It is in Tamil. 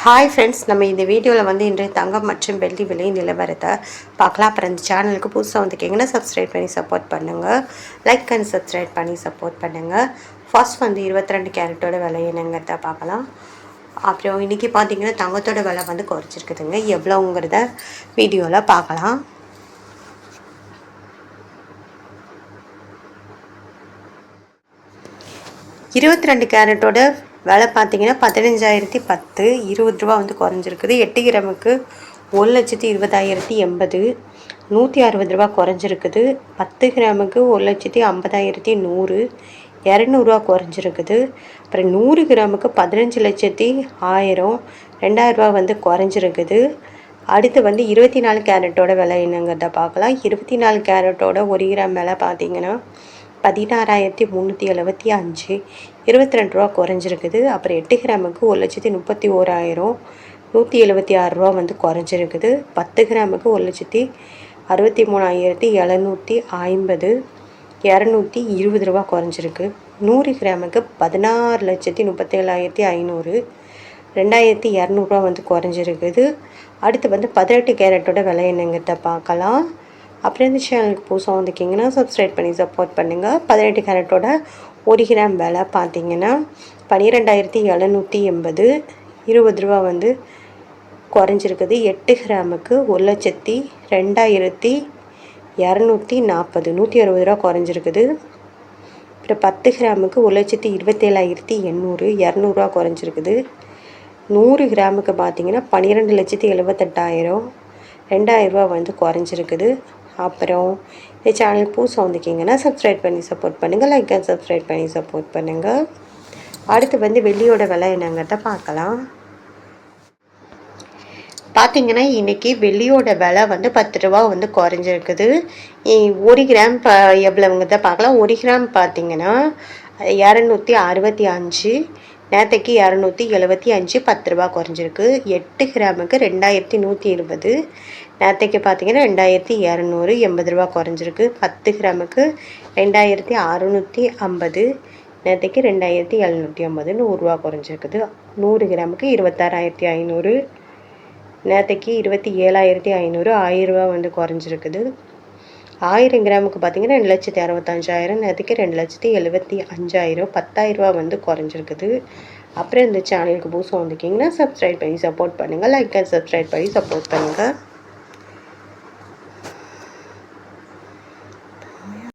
ஹாய் ஃப்ரெண்ட்ஸ், நம்ம இந்த வீடியோவில் வந்து இன்றைய தங்கம் மற்றும் வெள்ளி விலை நிலவரத்தை பார்க்கலாம். அப்புறம் இந்த சேனலுக்கு புதுசாக வந்துருக்கீங்கன்னா சப்ஸ்கிரைப் பண்ணி சப்போர்ட் பண்ணுங்கள். லைக் அண்ட் சப்ஸ்கிரைப் பண்ணி சப்போர்ட் பண்ணுங்கள். ஃபர்ஸ்ட் வந்து 22 கேரட்டோட விலை என்னங்கிறத பார்க்கலாம். அப்புறம் இன்றைக்கி பார்த்திங்கன்னா தங்கத்தோட விலை வந்து குறைச்சிருக்குதுங்க. எவ்வளோங்கிறத வீடியோவில் பார்க்கலாம். இருபத்தி ரெண்டு கேரட்டோட விலை பார்த்தீங்கன்னா 15,010, 20 ரூபா வந்து குறைஞ்சிருக்குது. 8 கிராமுக்கு 1,20,080, 160 ரூபா குறைஞ்சிருக்குது. 10 கிராமுக்கு 1,50,100, 200 குறைஞ்சிருக்குது. அப்புறம் 100 கிராமுக்கு 15,10,000, 2000 ரூபா வந்து குறைஞ்சிருக்குது. அடுத்து வந்து 24 கேரட்டோட விலை என்னங்கிறத பார்க்கலாம். 24 கேரட்டோட 1 கிராம் விலை பார்த்தீங்கன்னா 16,375, 22 ரூபா குறைஞ்சிருக்குது. அப்புறம் 8 கிராமுக்கு 1,31,000, 176 ரூபா வந்து குறைஞ்சிருக்குது. 10 கிராமுக்கு 1,63,750, 220 ரூபா குறைஞ்சிருக்கு. 100 கிராமுக்கு 16,37,500, 2,200 ரூபா வந்து குறைஞ்சிருக்குது. அடுத்து வந்து 18 கேரட்டோட விலை என்னங்கிறத பார்க்கலாம். அப்புறம் இந்த சேனலுக்கு புதுசாக வந்துக்கிங்கன்னா சப்ஸ்கிரைப் பண்ணி சப்போர்ட் பண்ணுங்கள். 18 கேரட்டோட 1 கிராம் விலை பார்த்தீங்கன்னா 12,780, 20 ரூபா வந்து குறைஞ்சிருக்குது. 8 கிராமுக்கு 1,02,240, 160 ரூபா குறைஞ்சிருக்குது. அப்புறம் 10 கிராமுக்கு 1,27,800, 200 குறைஞ்சிருக்குது. 100 கிராமுக்கு பார்த்தீங்கன்னா 12,78,000, 2,000 ரூபா வந்து குறைஞ்சிருக்குது. அப்புறம் இந்த சேனலுக்கு புதுசாக வந்துக்கிங்கன்னா சப்ஸ்கிரைப் பண்ணி சப்போர்ட் பண்ணுங்கள். லைக் அண்ட் சப்ஸ்கிரைப் பண்ணி சப்போர்ட் பண்ணுங்கள். அடுத்து வந்து வெள்ளியோட விலை என்னங்கிறத பார்க்கலாம். பார்த்திங்கன்னா இன்றைக்கி வெள்ளியோட விலை வந்து 10 ரூபா வந்து குறைஞ்சிருக்குது. 1 கிராம் எவ்வளவுங்கிறத பார்க்கலாம். 1 கிராம் பார்த்திங்கன்னா 265, நேற்றைக்கு 275, 10 ரூபா குறைஞ்சிருக்கு. 8 கிராமுக்கு 2,120, நேற்றைக்கு பார்த்தீங்கன்னா 2,200, 80 ரூபா குறைஞ்சிருக்கு. 10 கிராமுக்கு 2,650, நேற்றைக்கு 2,750, 100 ரூபா குறைஞ்சிருக்குது. 100 கிராமுக்கு 26,500, நேற்றைக்கு 27,500, 1000 ரூபா வந்து குறைஞ்சிருக்குது. 1000 கிராமுக்கு பார்த்தீங்கன்னா 2,65,000, நேற்றுக்கு 2,75,000, 10,000 ரூபா வந்து குறைஞ்சிருக்குது. அப்புறம் இந்த சேனலுக்கு புதுசாக வந்துக்கிங்கன்னா சப்ஸ்கிரைப் பண்ணி சப்போர்ட் பண்ணுங்கள். லைக் அண்ட் சப்ஸ்கிரைப் பண்ணி சப்போர்ட் பண்ணுங்கள்.